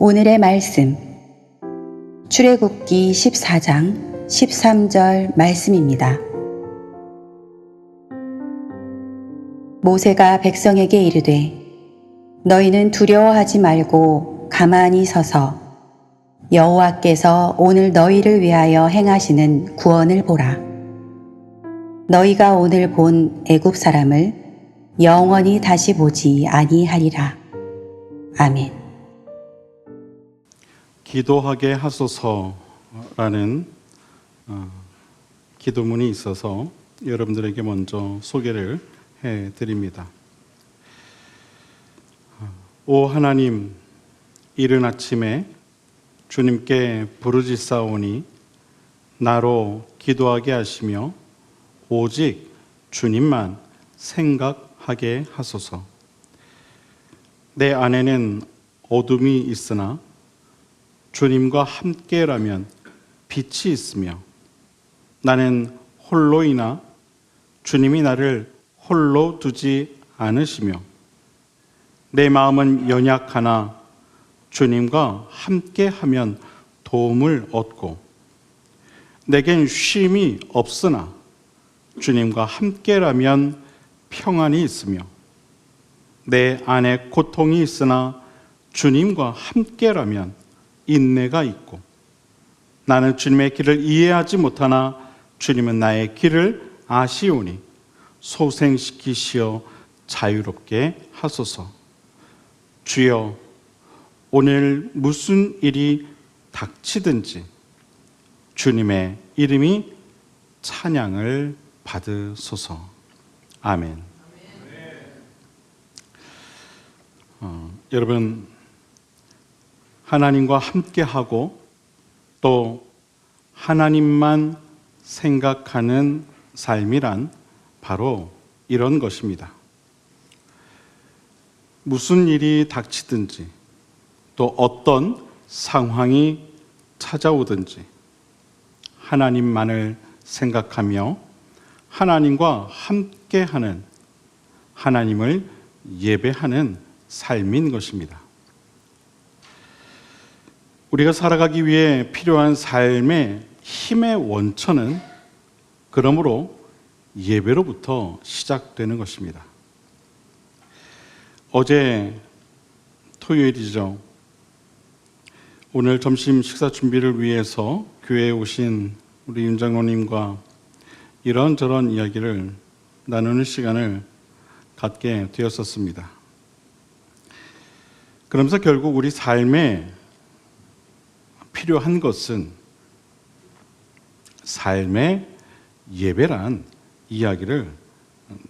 오늘의 말씀, 출애굽기 14장 13절 말씀입니다. 모세가 백성에게 이르되 너희는 두려워하지 말고 가만히 서서 여호와께서 오늘 너희를 위하여 행하시는 구원을 보라. 너희가 오늘 본 애굽 사람을 영원히 다시 보지 아니하리라. 아멘. 기도하게 하소서라는 기도문이 있어서 여러분들에게 먼저 소개를 해드립니다. 오 하나님, 이른 아침에 주님께 부르짖사오니 나로 기도하게 하시며 오직 주님만 생각하게 하소서. 내 안에는 어둠이 있으나 주님과 함께라면 빛이 있으며 나는 홀로이나 주님이 나를 홀로 두지 않으시며 내 마음은 연약하나 주님과 함께하면 도움을 얻고 내겐 쉼이 없으나 주님과 함께라면 평안이 있으며 내 안에 고통이 있으나 주님과 함께라면 인내가 있고 나는 주님의 길을 이해하지 못하나 주님은 나의 길을 아시오니 소생시키시어 자유롭게 하소서. 주여, 오늘 무슨 일이 닥치든지 주님의 이름이 찬양을 받으소서. 아멘. 여러분, 하나님과 함께하고 또 하나님만 생각하는 삶이란 바로 이런 것입니다. 무슨 일이 닥치든지 또 어떤 상황이 찾아오든지 하나님만을 생각하며 하나님과 함께하는, 하나님을 예배하는 삶인 것입니다. 우리가 살아가기 위해 필요한 삶의 힘의 원천은 그러므로 예배로부터 시작되는 것입니다. 어제 토요일이죠. 오늘 점심 식사 준비를 위해서 교회에 오신 우리 윤 장로님과 이런저런 이야기를 나누는 시간을 갖게 되었었습니다. 그러면서 결국 우리 삶에 필요한 것은 삶의 예배란 이야기를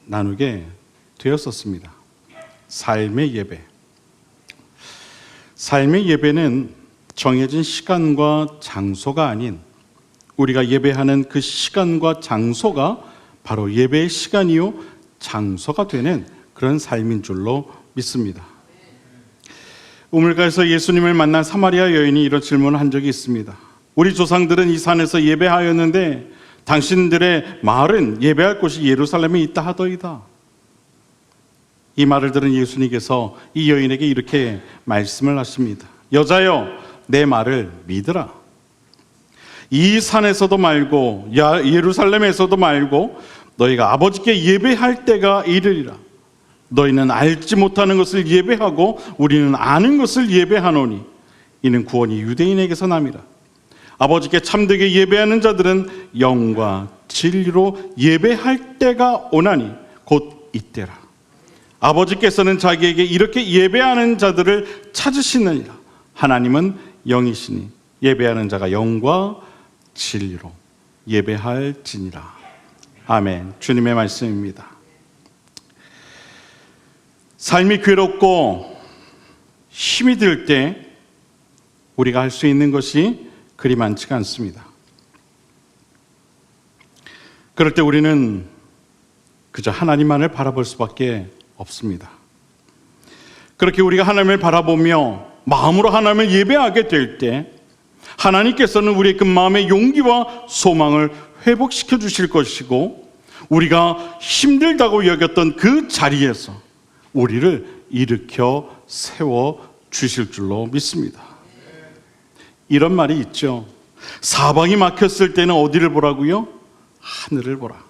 나누게 되었었습니다. 삶의 예배. 삶의 예배는 정해진 시간과 장소가 아닌 우리가 예배하는 그 시간과 장소가 바로 예배의 시간이요 장소가 되는 그런 삶인 줄로 믿습니다. 우물가에서 예수님을 만난 사마리아 여인이 이런 질문을 한 적이 있습니다. 우리 조상들은 이 산에서 예배하였는데 당신들의 말은 예배할 곳이 예루살렘에 있다 하더이다. 이 말을 들은 예수님께서 이 여인에게 이렇게 말씀을 하십니다. 여자여, 내 말을 믿으라. 이 산에서도 말고 예루살렘에서도 말고 너희가 아버지께 예배할 때가 이르리라. 너희는 알지 못하는 것을 예배하고 우리는 아는 것을 예배하노니 이는 구원이 유대인에게서 남이라. 아버지께 참되게 예배하는 자들은 영과 진리로 예배할 때가 오나니 곧 이때라. 아버지께서는 자기에게 이렇게 예배하는 자들을 찾으시느니라. 하나님은 영이시니 예배하는 자가 영과 진리로 예배할지니라. 아멘. 주님의 말씀입니다. 삶이 괴롭고 힘이 들 때 우리가 할 수 있는 것이 그리 많지가 않습니다. 그럴 때 우리는 그저 하나님만을 바라볼 수밖에 없습니다. 그렇게 우리가 하나님을 바라보며 마음으로 하나님을 예배하게 될 때 하나님께서는 우리의 그 마음의 용기와 소망을 회복시켜 주실 것이고 우리가 힘들다고 여겼던 그 자리에서 우리를 일으켜 세워 주실 줄로 믿습니다. 이런 말이 있죠. 사방이 막혔을 때는 어디를 보라고요? 하늘을 보라.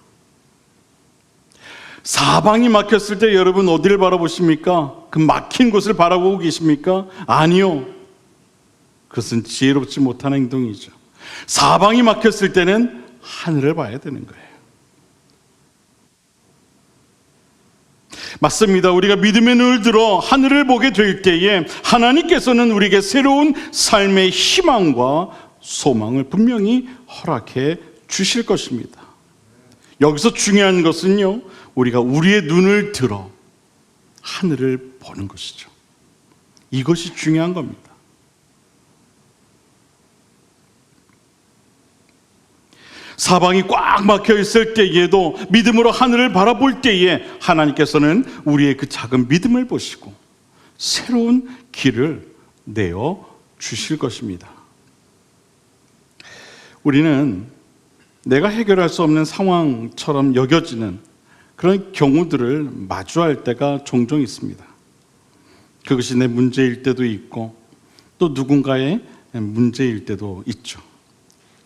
사방이 막혔을 때 여러분 어디를 바라보십니까? 그 막힌 곳을 바라보고 계십니까? 아니요. 그것은 지혜롭지 못한 행동이죠. 사방이 막혔을 때는 하늘을 봐야 되는 거예요. 맞습니다. 우리가 믿음의 눈을 들어 하늘을 보게 될 때에 하나님께서는 우리에게 새로운 삶의 희망과 소망을 분명히 허락해 주실 것입니다. 여기서 중요한 것은요, 우리가 우리의 눈을 들어 하늘을 보는 것이죠. 이것이 중요한 겁니다. 사방이 꽉 막혀 있을 때에도 믿음으로 하늘을 바라볼 때에 하나님께서는 우리의 그 작은 믿음을 보시고 새로운 길을 내어 주실 것입니다. 우리는 내가 해결할 수 없는 상황처럼 여겨지는 그런 경우들을 마주할 때가 종종 있습니다. 그것이 내 문제일 때도 있고 또 누군가의 문제일 때도 있죠.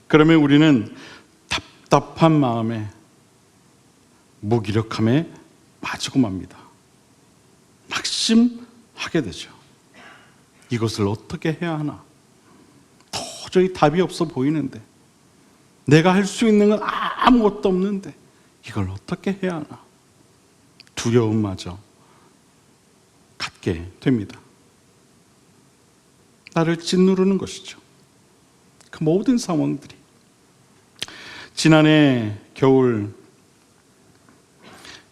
그러면 우리는 답답한 마음에 무기력함에 빠지고 맙니다. 낙심하게 되죠. 이것을 어떻게 해야 하나? 도저히 답이 없어 보이는데, 내가 할 수 있는 건 아무것도 없는데 이걸 어떻게 해야 하나? 두려움마저 갖게 됩니다. 나를 짓누르는 것이죠. 그 모든 상황들이. 지난해 겨울,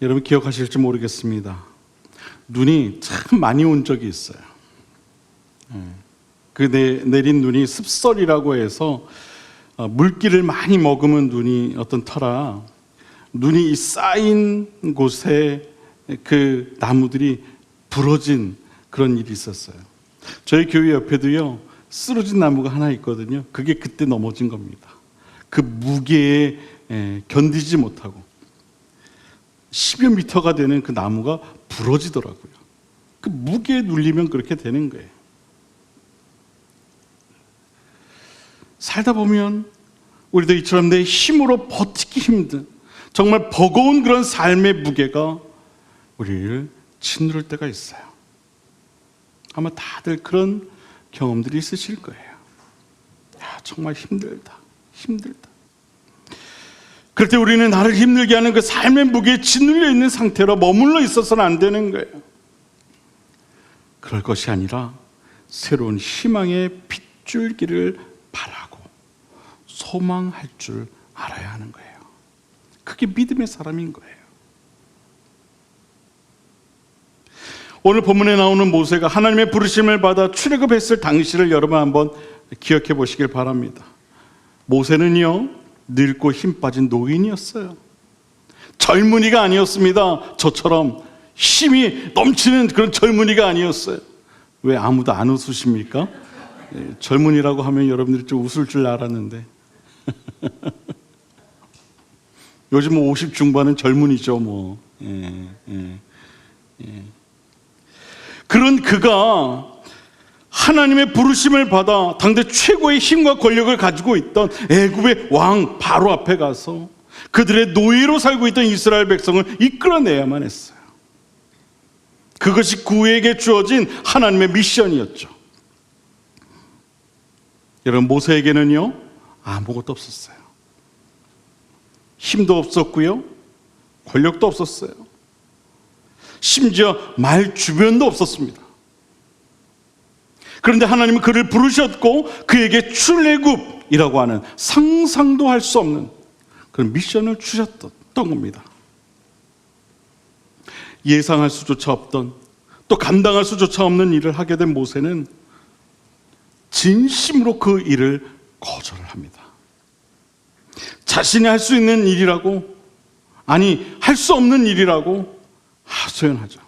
여러분 기억하실지 모르겠습니다. 눈이 참 많이 온 적이 있어요. 그 내린 눈이 습설이라고 해서 물기를 많이 머금은 눈이 어떤 터라 눈이 쌓인 곳에 그 나무들이 부러진 그런 일이 있었어요. 저희 교회 옆에도요, 쓰러진 나무가 하나 있거든요. 그게 그때 넘어진 겁니다. 그 무게에 견디지 못하고 10여 미터가 되는 그 나무가 부러지더라고요. 그 무게에 눌리면 그렇게 되는 거예요. 살다 보면 우리도 이처럼 내 힘으로 버티기 힘든 정말 버거운 그런 삶의 무게가 우리를 짓누를 때가 있어요. 아마 다들 그런 경험들이 있으실 거예요. 야, 정말 힘들다. 그럴 때 우리는 나를 힘들게 하는 그 삶의 무게에 짓눌려 있는 상태로 머물러 있어서는 안 되는 거예요. 그럴 것이 아니라 새로운 희망의 핏줄기를 바라고 소망할 줄 알아야 하는 거예요. 그게 믿음의 사람인 거예요. 오늘 본문에 나오는 모세가 하나님의 부르심을 받아 출애굽했을 당시를 여러분 한번 기억해 보시길 바랍니다. 모세는요, 늙고 힘 빠진 노인이었어요. 젊은이가 아니었습니다. 저처럼 힘이 넘치는 그런 젊은이가 아니었어요. 왜 아무도 안 웃으십니까? 젊은이라고 하면 여러분들이 좀 웃을 줄 알았는데 요즘 50 중반은 젊은이죠 뭐. 그런 그가 하나님의 부르심을 받아 당대 최고의 힘과 권력을 가지고 있던 애굽의 왕 바로 앞에 가서 그들의 노예로 살고 있던 이스라엘 백성을 이끌어내야만 했어요. 그것이 그에게 주어진 하나님의 미션이었죠. 여러분, 모세에게는요 아무것도 없었어요. 힘도 없었고요, 권력도 없었어요. 심지어 말 주변도 없었습니다. 그런데 하나님은 그를 부르셨고 그에게 출애굽이라고 하는 상상도 할 수 없는 그런 미션을 주셨던 겁니다. 예상할 수조차 없던, 또 감당할 수조차 없는 일을 하게 된 모세는 진심으로 그 일을 거절을 합니다. 자신이 할 수 있는 일이라고, 아니 할 수 없는 일이라고 하소연하죠.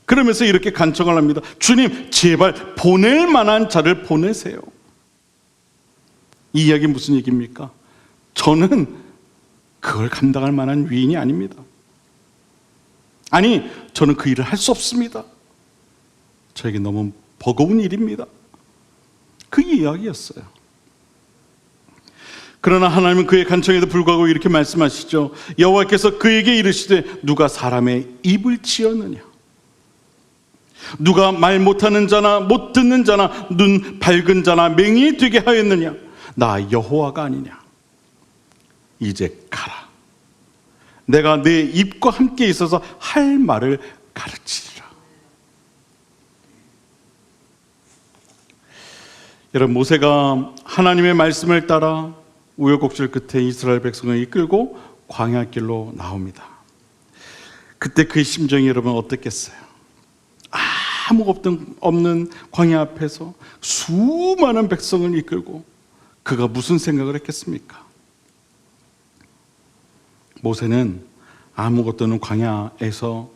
그러면서 이렇게 간청을 합니다. 주님, 제발 보낼 만한 자를 보내세요. 이 이야기 무슨 얘기입니까? 저는 그걸 감당할 만한 위인이 아닙니다. 아니, 저는 그 일을 할 수 없습니다. 저에게 너무 버거운 일입니다. 이야기였어요. 그러나 하나님은 그의 간청에도 불구하고 이렇게 말씀하시죠. 여호와께서 그에게 이르시되 누가 사람의 입을 지었느냐? 누가 말 못하는 자나 못 듣는 자나 눈 밝은 자나 맹인이 되게 하였느냐? 나 여호와가 아니냐? 이제 가라. 내가 내 입과 함께 있어서 할 말을 가르치리라. 여러분, 모세가 하나님의 말씀을 따라 우여곡절 끝에 이스라엘 백성을 이끌고 광야길로 나옵니다. 그때 그의 심정이 여러분 어떻겠어요? 아무것도 없는 광야 앞에서 수많은 백성을 이끌고 그가 무슨 생각을 했겠습니까? 모세는 아무것도 없는 광야에서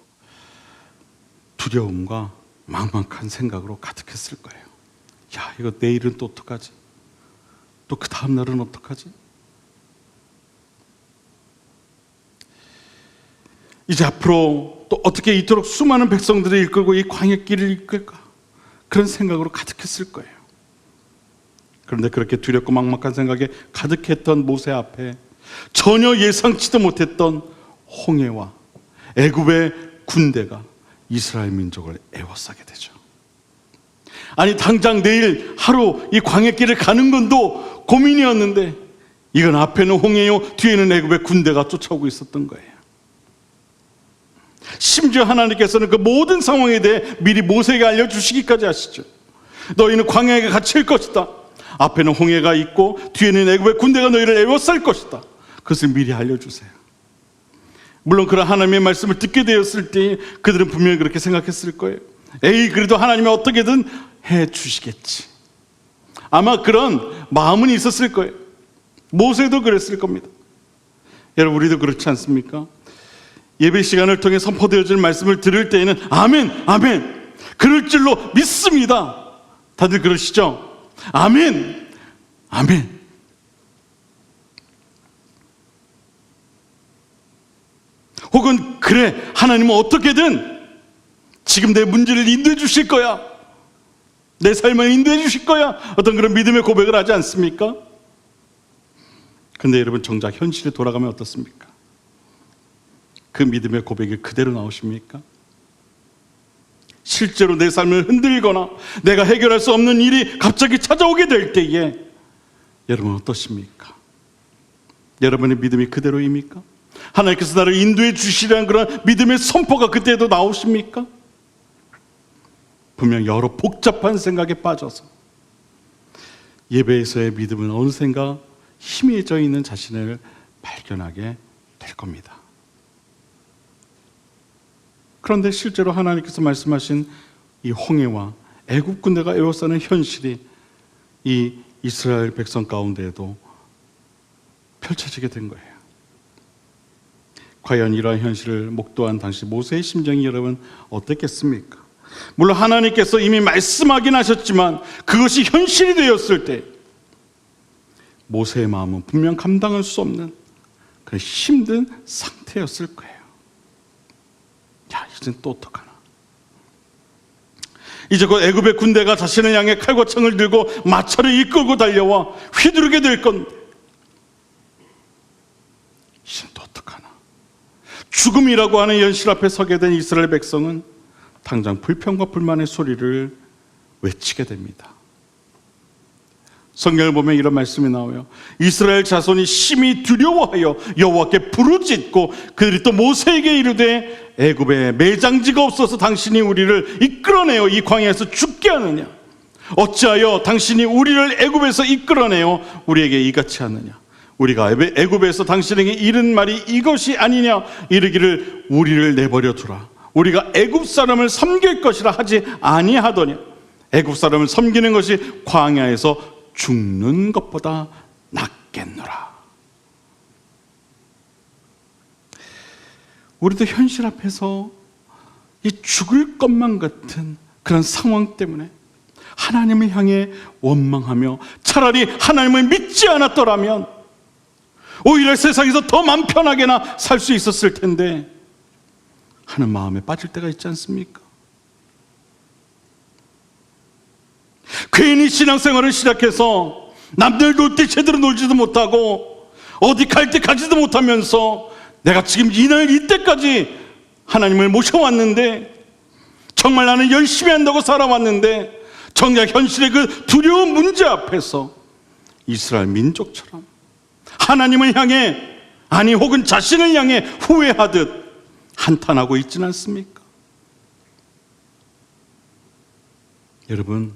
두려움과 막막한 생각으로 가득했을 거예요. 야, 이거 내일은 또 어떡하지? 또 그 다음 날은 어떡하지? 이제 앞으로 또 어떻게 이토록 수많은 백성들을 이끌고 이 광야길을 이끌까? 그런 생각으로 가득했을 거예요. 그런데 그렇게 두렵고 막막한 생각에 가득했던 모세 앞에 전혀 예상치도 못했던 홍해와 애굽의 군대가 이스라엘 민족을 에워싸게 되죠. 아니, 당장 내일 하루 이 광야길을 가는 건도 고민이었는데 이건 앞에는 홍해요, 뒤에는 애굽의 군대가 쫓아오고 있었던 거예요. 심지어 하나님께서는 그 모든 상황에 대해 미리 모세에게 알려주시기까지 하시죠. 너희는 광야에 갇힐 것이다. 앞에는 홍해가 있고 뒤에는 애굽의 군대가 너희를 에워쌀 것이다. 그것을 미리 알려주세요. 물론 그런 하나님의 말씀을 듣게 되었을 때 그들은 분명히 그렇게 생각했을 거예요. 에이, 그래도 하나님이 어떻게든 해주시겠지. 아마 그런 마음은 있었을 거예요. 모세도 그랬을 겁니다. 여러분, 우리도 그렇지 않습니까? 예배 시간을 통해 선포되어질 말씀을 들을 때에는 아멘, 아멘, 그럴 줄로 믿습니다. 다들 그러시죠? 아멘, 아멘. 혹은 그래, 하나님은 어떻게든 지금 내 문제를 인도해 주실 거야, 내 삶을 인도해 주실 거야, 어떤 그런 믿음의 고백을 하지 않습니까? 근데 여러분, 정작 현실에 돌아가면 어떻습니까? 그 믿음의 고백이 그대로 나오십니까? 실제로 내 삶을 흔들거나 내가 해결할 수 없는 일이 갑자기 찾아오게 될 때에 여러분 어떠십니까? 여러분의 믿음이 그대로입니까? 하나님께서 나를 인도해 주시려는 그런 믿음의 선포가 그때도 나오십니까? 분명 여러 복잡한 생각에 빠져서 예배에서의 믿음은 어느샌가 희미해져 있는 자신을 발견하게 될 겁니다. 그런데 실제로 하나님께서 말씀하신 이 홍해와 애굽 군대가 에워싸는 현실이 이 이스라엘 백성 가운데에도 펼쳐지게 된 거예요. 과연 이러한 현실을 목도한 당시 모세의 심정이 여러분 어땠겠습니까? 물론 하나님께서 이미 말씀하긴 하셨지만 그것이 현실이 되었을 때 모세의 마음은 분명 감당할 수 없는 그런 힘든 상태였을 거예요. 야, 이젠 또 어떡하나? 이제 곧 애굽의 군대가 자신을 향해 칼과 창을 들고 마차를 이끌고 달려와 휘두르게 될 건데 이젠 또 어떡하나? 죽음이라고 하는 현실 앞에 서게 된 이스라엘 백성은 당장 불평과 불만의 소리를 외치게 됩니다. 성경을 보면 이런 말씀이 나와요. 이스라엘 자손이 심히 두려워하여 여호와께 부르짖고 그들이 또 모세에게 이르되 애굽에 매장지가 없어서 당신이 우리를 이끌어내어 이 광야에서 죽게 하느냐? 어찌하여 당신이 우리를 애굽에서 이끌어내어 우리에게 이같이 하느냐? 우리가 애굽에서 당신에게 이른 말이 이것이 아니냐? 이르기를 우리를 내버려 두라. 우리가 애굽 사람을 섬길 것이라 하지 아니하더냐? 애굽 사람을 섬기는 것이 광야에서 죽는 것보다 낫겠노라. 우리도 현실 앞에서 이 죽을 것만 같은 그런 상황 때문에 하나님을 향해 원망하며 차라리 하나님을 믿지 않았더라면 오히려 세상에서 더 마음 편하게나 살 수 있었을 텐데 하는 마음에 빠질 때가 있지 않습니까? 괜히 신앙생활을 시작해서 남들 놀 때 제대로 놀지도 못하고 어디 갈 때 가지도 못하면서 내가 지금 이날 이때까지 하나님을 모셔왔는데, 정말 나는 열심히 한다고 살아왔는데, 정작 현실의 그 두려운 문제 앞에서 이스라엘 민족처럼 하나님을 향해, 아니 혹은 자신을 향해 후회하듯 한탄하고 있지는 않습니까? 여러분,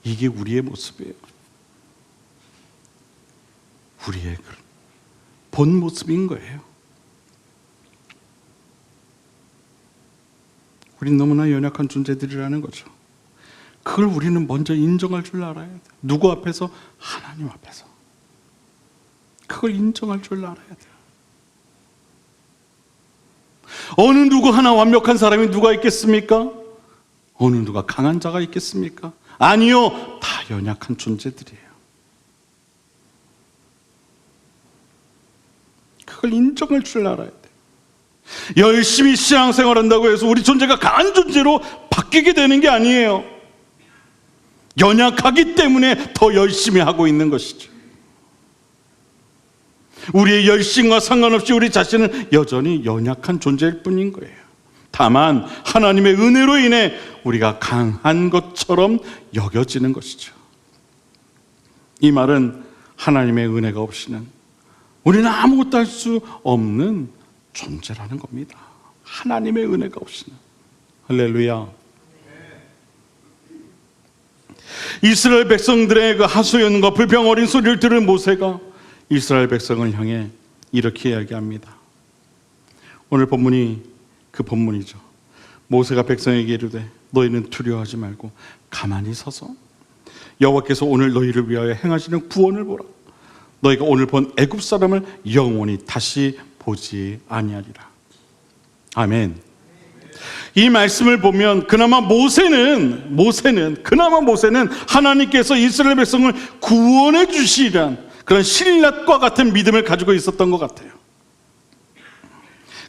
이게 우리의 모습이에요. 우리의 본 모습인 거예요. 우린 너무나 연약한 존재들이라는 거죠. 그걸 우리는 먼저 인정할 줄 알아야 돼요. 누구 앞에서? 하나님 앞에서. 그걸 인정할 줄 알아야 돼요. 어느 누구 하나 완벽한 사람이 누가 있겠습니까? 어느 누가 강한 자가 있겠습니까? 아니요, 다 연약한 존재들이에요. 그걸 인정할 줄 알아야 돼요. 열심히 신앙생활한다고 해서 우리 존재가 강한 존재로 바뀌게 되는 게 아니에요. 연약하기 때문에 더 열심히 하고 있는 것이죠. 우리의 열심과 상관없이 우리 자신은 여전히 연약한 존재일 뿐인 거예요. 다만 하나님의 은혜로 인해 우리가 강한 것처럼 여겨지는 것이죠. 이 말은 하나님의 은혜가 없이는 우리는 아무것도 할 수 없는 존재라는 겁니다. 하나님의 은혜가 없이는. 할렐루야. 이스라엘 백성들의 그 하소연과 불평 어린 소리를 들은 모세가 이스라엘 백성을 향해 이렇게 이야기합니다. 오늘 본문이 그 본문이죠. 모세가 백성에게 이르되 너희는 두려워하지 말고 가만히 서서 여호와께서 오늘 너희를 위하여 행하시는 구원을 보라. 너희가 오늘 본 애굽 사람을 영원히 다시 보지 아니하리라. 아멘. 이 말씀을 보면 그나마 모세는 하나님께서 이스라엘 백성을 구원해 주시리란 그런 신랄과 같은 믿음을 가지고 있었던 것 같아요.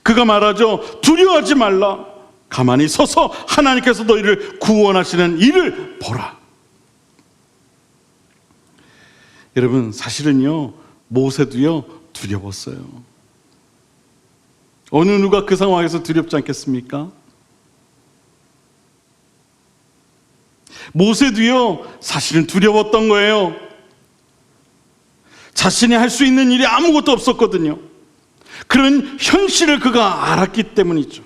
그가 말하죠. 두려워하지 말라. 가만히 서서 하나님께서 너희를 구원하시는 일을 보라. 여러분, 사실은요, 모세도요 두려웠어요. 어느 누가 그 상황에서 두렵지 않겠습니까? 모세도요 사실은 두려웠던 거예요. 자신이 할 수 있는 일이 아무것도 없었거든요. 그런 현실을 그가 알았기 때문이죠.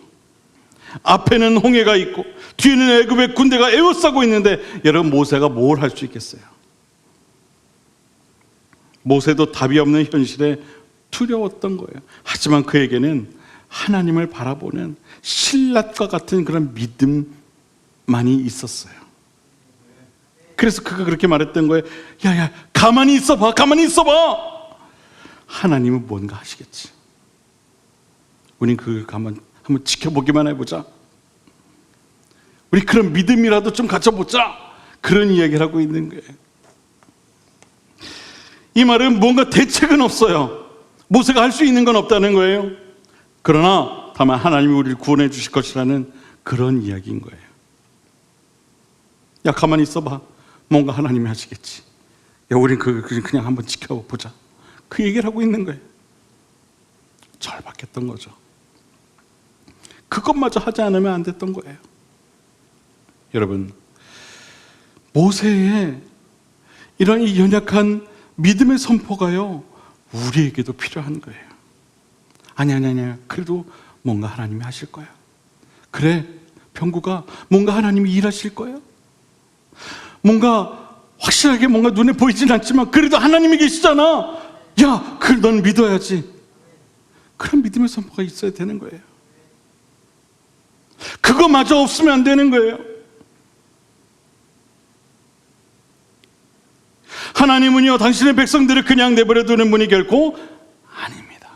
앞에는 홍해가 있고 뒤에는 애굽의 군대가 에워싸고 있는데 여러분, 모세가 뭘 할 수 있겠어요? 모세도 답이 없는 현실에 두려웠던 거예요. 하지만 그에게는 하나님을 바라보는 신랄과 같은 그런 믿음만이 있었어요. 그래서 그가 그렇게 말했던 거예요. 야야, 가만히 있어봐, 가만히 있어봐. 하나님은 뭔가 하시겠지. 우린 그걸 한번 지켜보기만 해보자. 우리 그런 믿음이라도 좀 가져보자. 그런 이야기를 하고 있는 거예요. 이 말은 뭔가 대책은 없어요. 모세가 할 수 있는 건 없다는 거예요. 그러나 다만 하나님이 우리를 구원해 주실 것이라는 그런 이야기인 거예요. 야, 가만히 있어봐. 뭔가 하나님이 하시겠지. 야, 우린 그냥 한번 지켜보자. 그 얘기를 하고 있는 거예요. 절박했던 거죠. 그것마저 하지 않으면 안 됐던 거예요. 여러분, 모세의 이런 이 연약한 믿음의 선포가요 우리에게도 필요한 거예요. 아니, 그래도 뭔가 하나님이 하실 거야. 그래, 병구가 뭔가 하나님이 일하실 거야. 뭔가 확실하게 뭔가 눈에 보이진 않지만 그래도 하나님이 계시잖아. 야, 그걸 넌 믿어야지. 그런 믿음의 선포가 있어야 되는 거예요. 그거마저 없으면 안 되는 거예요. 하나님은요 당신의 백성들을 그냥 내버려 두는 분이 결코 아닙니다.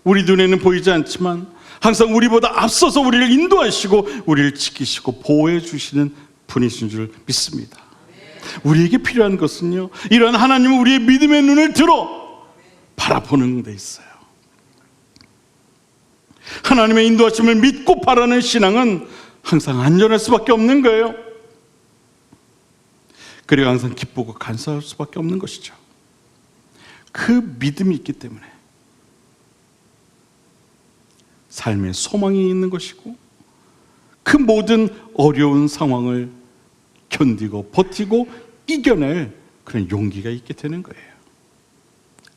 우리 눈에는 보이지 않지만 항상 우리보다 앞서서 우리를 인도하시고 우리를 지키시고 보호해 주시는 분이신 줄 믿습니다. 우리에게 필요한 것은요 이러한 하나님은 우리의 믿음의 눈을 들어 바라보는 데 있어요. 하나님의 인도하심을 믿고 바라는 신앙은 항상 안전할 수밖에 없는 거예요. 그리고 항상 기쁘고 감사할 수밖에 없는 것이죠. 그 믿음이 있기 때문에 삶에 소망이 있는 것이고, 그 모든 어려운 상황을 견디고 버티고 이겨낼 그런 용기가 있게 되는 거예요.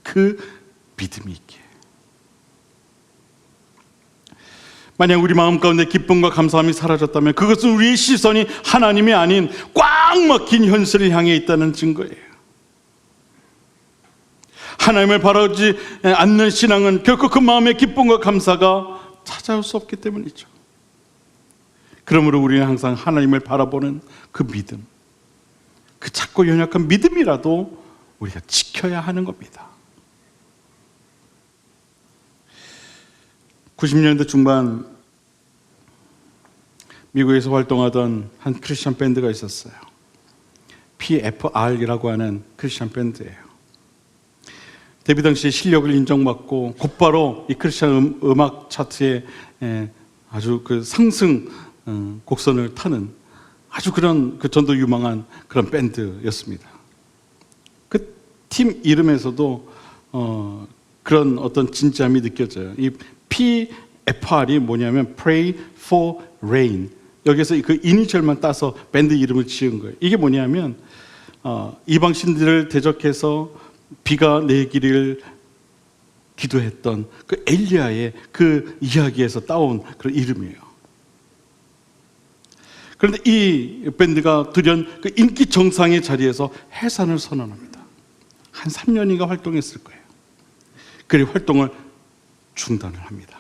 그 믿음이 있게. 만약 우리 마음 가운데 기쁨과 감사함이 사라졌다면 그것은 우리의 시선이 하나님이 아닌 꽉 막힌 현실을 향해 있다는 증거예요. 하나님을 바라보지 않는 신앙은 결코 그 마음의 기쁨과 감사가 찾아올 수 없기 때문이죠. 그러므로 우리는 항상 하나님을 바라보는 그 믿음, 그 작고 연약한 믿음이라도 우리가 지켜야 하는 겁니다. 90년대 중반 미국에서 활동하던 한 크리스천 밴드가 있었어요. PFR이라고 하는 크리스천 밴드예요. 데뷔 당시 실력을 인정받고 곧바로 이 크리스천 음악 차트에 아주 그 상승 곡선을 타는 아주 그런 그 전도 유망한 그런 밴드였습니다. 그 팀 이름에서도 그런 어떤 진지함이 느껴져요. 이 PFR이 뭐냐면 Pray for Rain. 여기서 그 이니셜만 따서 밴드 이름을 지은 거예요. 이게 뭐냐면 이방신들을 대적해서 비가 내리기를 기도했던 그 엘리야의 그 이야기에서 따온 그런 이름이에요. 그런데 이 밴드가 돌연 그 인기 정상의 자리에서 해산을 선언합니다. 한 3년인가 활동했을 거예요. 그리고 활동을 중단을 합니다.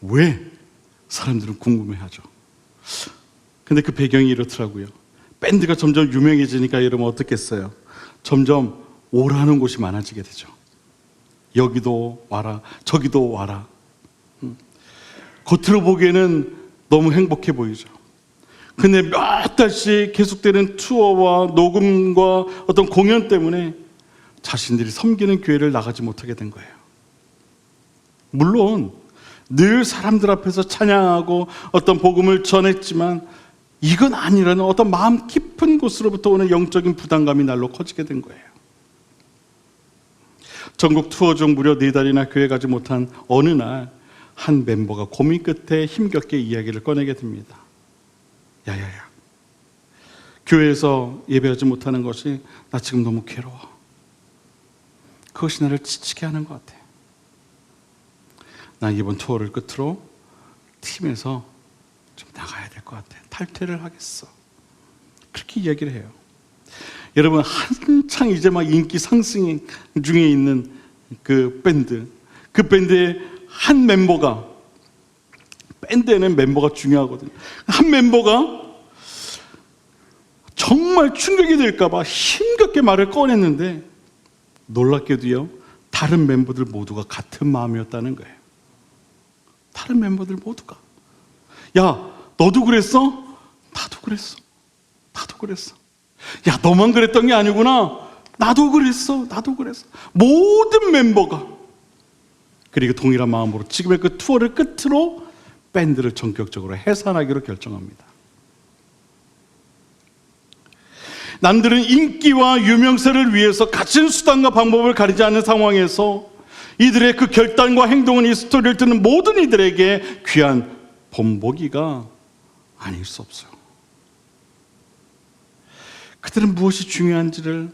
왜? 사람들은 궁금해하죠. 근데 그 배경이 이렇더라고요. 밴드가 점점 유명해지니까 여러분 어떻겠어요? 점점 오라는 곳이 많아지게 되죠. 여기도 와라, 저기도 와라. 겉으로 보기에는 너무 행복해 보이죠. 근데 몇 달씩 계속되는 투어와 녹음과 어떤 공연 때문에 자신들이 섬기는 교회를 나가지 못하게 된 거예요. 물론 늘 사람들 앞에서 찬양하고 어떤 복음을 전했지만 이건 아니라는 어떤 마음 깊은 곳으로부터 오는 영적인 부담감이 날로 커지게 된 거예요. 전국 투어 중 무려 4달이나 교회 가지 못한 어느 날 한 멤버가 고민 끝에 힘겹게 이야기를 꺼내게 됩니다. 야야야, 교회에서 예배하지 못하는 것이 나 지금 너무 괴로워. 그것이 나를 지치게 하는 것 같아. 나 이번 투어를 끝으로 팀에서 좀 나가야 될 것 같아. 탈퇴를 하겠어. 그렇게 이야기를 해요. 여러분, 한창 이제 막 인기 상승 중에 있는 그 밴드의 한 멤버가, 밴드에는 멤버가 중요하거든요. 한 멤버가 정말 충격이 될까봐 힘겹게 말을 꺼냈는데 놀랍게도요, 다른 멤버들 모두가 같은 마음이었다는 거예요. 다른 멤버들 모두가, 야, 너도 그랬어? 나도 그랬어. 나도 그랬어. 야, 너만 그랬던 게 아니구나. 나도 그랬어. 나도 그랬어. 모든 멤버가, 그리고 동일한 마음으로 지금의 그 투어를 끝으로 밴드를 전격적으로 해산하기로 결정합니다. 남들은 인기와 유명세를 위해서 갇힌 수단과 방법을 가리지 않는 상황에서 이들의 그 결단과 행동은 이 스토리를 듣는 모든 이들에게 귀한 본보기가 아닐 수 없어요. 그들은 무엇이 중요한지를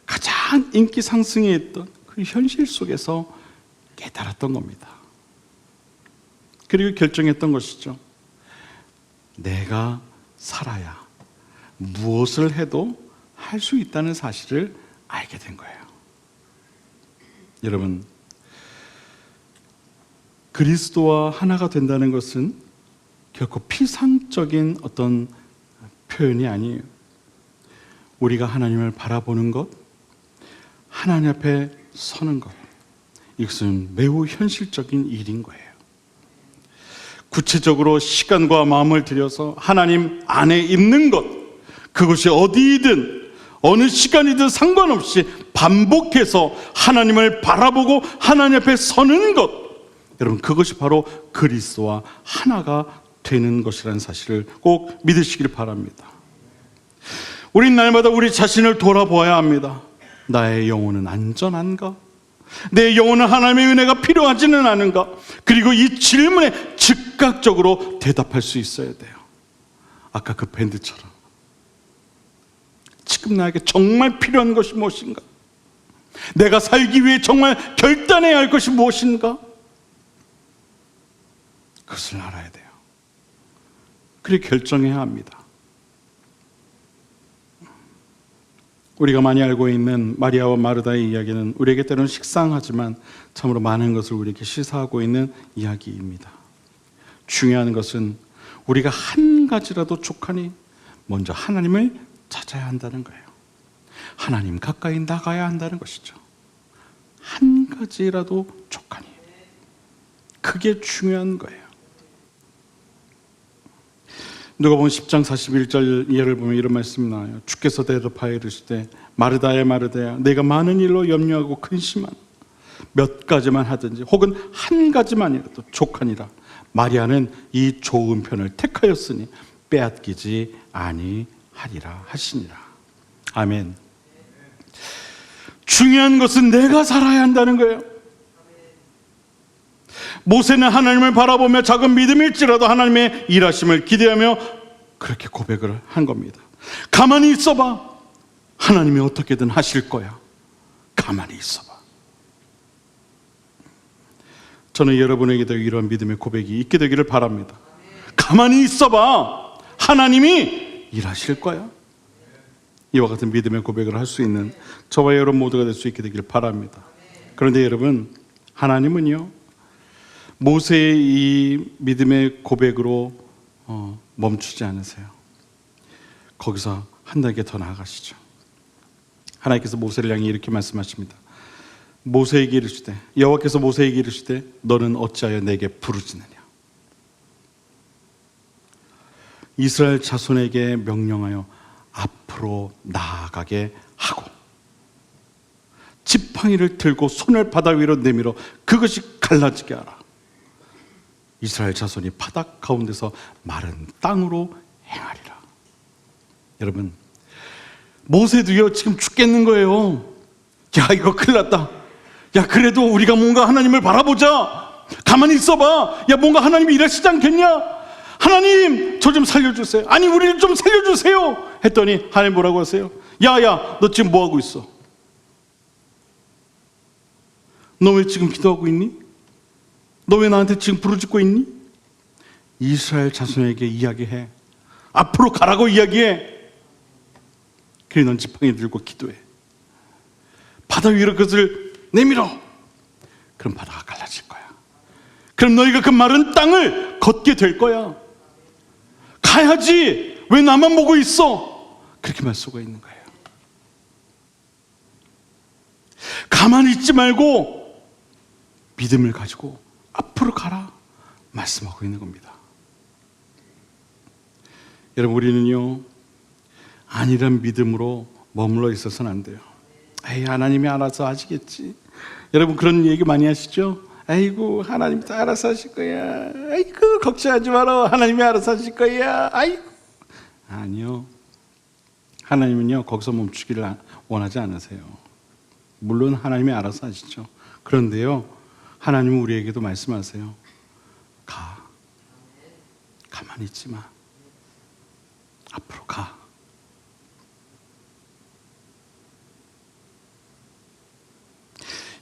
가장 인기 상승에 있던 그 현실 속에서 깨달았던 겁니다. 그리고 결정했던 것이죠. 내가 살아야 무엇을 해도 할 수 있다는 사실을 알게 된 거예요. 여러분, 그리스도와 하나가 된다는 것은 결코 피상적인 어떤 표현이 아니에요. 우리가 하나님을 바라보는 것, 하나님 앞에 서는 것, 이것은 매우 현실적인 일인 거예요. 구체적으로 시간과 마음을 들여서 하나님 안에 있는 것, 그것이 어디이든 어느 시간이든 상관없이 반복해서 하나님을 바라보고 하나님 앞에 서는 것, 여러분, 그것이 바로 그리스도와 하나가 되는 것이라는 사실을 꼭 믿으시길 바랍니다. 우린 날마다 우리 자신을 돌아보아야 합니다. 나의 영혼은 안전한가? 내 영혼은 하나님의 은혜가 필요하지는 않은가? 그리고 이 질문에 즉각적으로 대답할 수 있어야 돼요. 아까 그 밴드처럼 지금 나에게 정말 필요한 것이 무엇인가? 내가 살기 위해 정말 결단해야 할 것이 무엇인가? 그것을 알아야 돼요. 그리고 결정해야 합니다. 우리가 많이 알고 있는 마리아와 마르다의 이야기는 우리에게 때로는 식상하지만 참으로 많은 것을 우리에게 시사하고 있는 이야기입니다. 중요한 것은 우리가 한 가지라도 족하니 먼저 하나님을 찾아야 한다는 거예요. 하나님 가까이 나가야 한다는 것이죠. 한 가지라도 족하니. 그게 중요한 거예요. 누가복음 10장 41절 이하를 보면 이런 말씀이 나와요. 주께서 대답하여 이르시되 마르다야 마르다야 내가 많은 일로 염려하고 근심한 몇 가지만 하든지 혹은 한 가지만이라도 족하니라. 마리아는 이 좋은 편을 택하였으니 빼앗기지 아니하리라 하시니라. 아멘. 중요한 것은 내가 살아야 한다는 거예요. 모세는 하나님을 바라보며 작은 믿음일지라도 하나님의 일하심을 기대하며 그렇게 고백을 한 겁니다. 가만히 있어봐. 하나님이 어떻게든 하실 거야. 가만히 있어봐. 저는 여러분에게도 이런 믿음의 고백이 있게 되기를 바랍니다. 가만히 있어봐. 하나님이 일하실 거야. 이와 같은 믿음의 고백을 할 수 있는 저와 여러분 모두가 될 수 있게 되기를 바랍니다. 그런데 여러분, 하나님은요, 모세의 이 믿음의 고백으로 멈추지 않으세요. 거기서 한 단계 더 나아가시죠. 하나님께서 모세를 향해 이렇게 말씀하십니다. 모세에게 이르시되, 여호와께서 모세에게 이르시되 너는 어찌하여 내게 부르짖느냐. 이스라엘 자손에게 명령하여 앞으로 나아가게 하고 지팡이를 들고 손을 바다 위로 내밀어 그것이 갈라지게 하라. 이스라엘 자손이 바다 가운데서 마른 땅으로 행하리라. 여러분, 모세도요 지금 죽겠는 거예요. 야, 이거 큰일 났다. 야, 그래도 우리가 뭔가 하나님을 바라보자. 가만히 있어봐. 야, 뭔가 하나님이 일하시지 않겠냐? 하나님, 저 좀 살려주세요. 아니, 우리를 좀 살려주세요. 했더니 하나님 뭐라고 하세요? 야, 너 지금 뭐 하고 있어? 너 왜 지금 기도하고 있니? 너 왜 나한테 지금 부르짖고 있니? 이스라엘 자손에게 이야기해. 앞으로 가라고 이야기해. 그래, 넌 지팡이 들고 기도해. 바다 위로 그것을 내밀어. 그럼 바다가 갈라질 거야. 그럼 너희가 그 마른 땅을 걷게 될 거야. 가야지. 왜 나만 보고 있어? 그렇게 말씀하고 있는 거예요. 가만히 있지 말고 믿음을 가지고 앞으로 가라 말씀하고 있는 겁니다. 여러분, 우리는요 아니란 믿음으로 머물러 있어서는 안 돼요. 에이, 하나님이 알아서 하시겠지. 여러분, 그런 얘기 많이 하시죠? 아이고, 하나님이 다 알아서 하실 거야. 아이고, 걱정하지 마라. 하나님이 알아서 하실 거야. 아이고. 아니요, 하나님은요 거기서 멈추기를 원하지 않으세요. 물론 하나님이 알아서 하시죠. 그런데요, 하나님은 우리에게도 말씀하세요. 가만히 있지 마. 앞으로 가.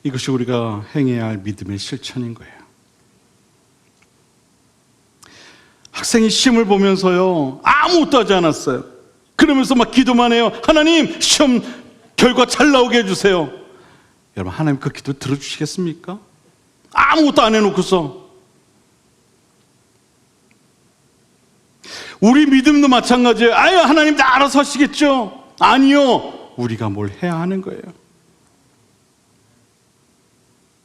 이것이 우리가 행해야 할 믿음의 실천인 거예요. 학생이 시험을 보면서요 아무것도 하지 않았어요. 그러면서 막 기도만 해요. 하나님, 시험 결과 잘 나오게 해주세요. 여러분, 하나님 그 기도 들어주시겠습니까? 아무것도 안 해놓고서. 우리 믿음도 마찬가지예요. 아유, 하나님 다 알아서 하시겠죠. 아니요, 우리가 뭘 해야 하는 거예요.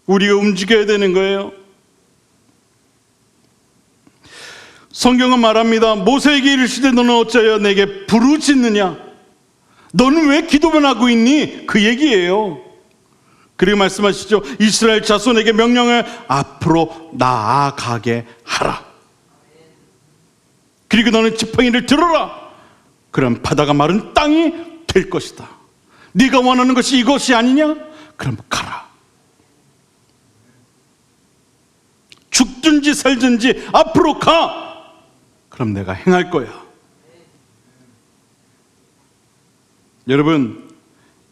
우리가 움직여야 되는 거예요. 성경은 말합니다. 모세에게 이르시되 너는 어찌하여 내게 부르짖느냐? 너는 왜 기도만 하고 있니? 그 얘기예요. 그리고 말씀하시죠. 이스라엘 자손에게 명령을 앞으로 나아가게 하라. 그리고 너는 지팡이를 들어라. 그럼 바다가 마른 땅이 될 것이다. 네가 원하는 것이 이것이 아니냐? 그럼 가라. 죽든지 살든지 앞으로 가. 그럼 내가 행할 거야. 여러분,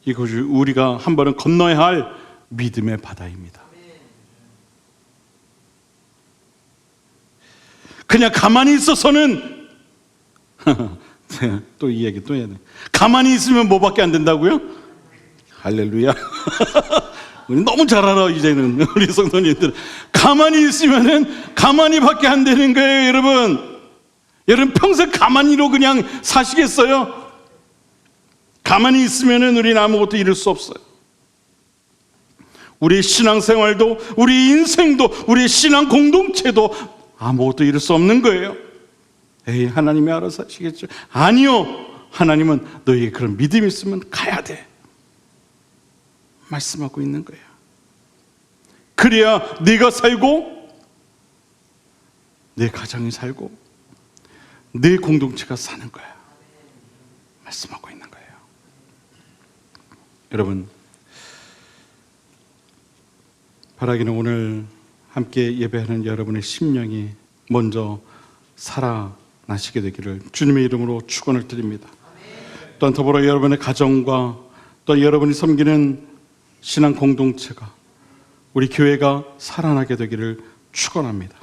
이것이 우리가 한 번은 건너야 할 믿음의 바다입니다. 그냥 가만히 있어서는 또 이 얘기 또 해야 돼. 가만히 있으면 뭐밖에 안 된다고요? 할렐루야. 우리 너무 잘 알아 이제는 우리 성도님들. 가만히 있으면은 가만히밖에 안 되는 거예요, 여러분. 여러분 평생 가만히로 그냥 사시겠어요? 가만히 있으면은 우리는 아무것도 이룰 수 없어요. 우리 신앙생활도, 우리 인생도, 우리 신앙 공동체도 아무것도 이룰 수 없는 거예요. 에이, 하나님이 알아서 하시겠죠. 아니요, 하나님은 너에게 그런 믿음이 있으면 가야 돼 말씀하고 있는 거예요. 그래야 네가 살고, 내 가정이 살고, 내 공동체가 사는 거야 말씀하고 있는 거예요. 여러분, 바라기는 오늘 함께 예배하는 여러분의 심령이 먼저 살아나시게 되기를 주님의 이름으로 축원을 드립니다. 또한 더불어 여러분의 가정과 또 여러분이 섬기는 신앙 공동체가, 우리 교회가 살아나게 되기를 축원합니다.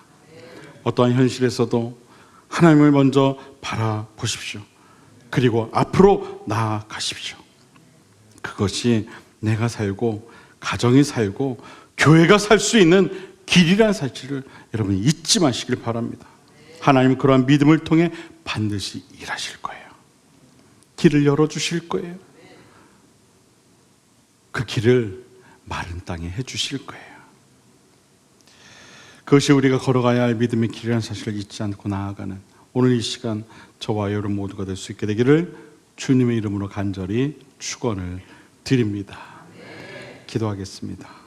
어떠한 현실에서도 하나님을 먼저 바라보십시오. 그리고 앞으로 나아가십시오. 그것이 내가 살고 가정이 살고 교회가 살 수 있는 길이라는 사실을 여러분이 잊지 마시길 바랍니다. 하나님은 그러한 믿음을 통해 반드시 일하실 거예요. 길을 열어주실 거예요. 그 길을 마른 땅에 해주실 거예요. 그것이 우리가 걸어가야 할 믿음의 길이라는 사실을 잊지 않고 나아가는 오늘 이 시간 저와 여러분 모두가 될 수 있게 되기를 주님의 이름으로 간절히 축원을 드립니다. 기도하겠습니다.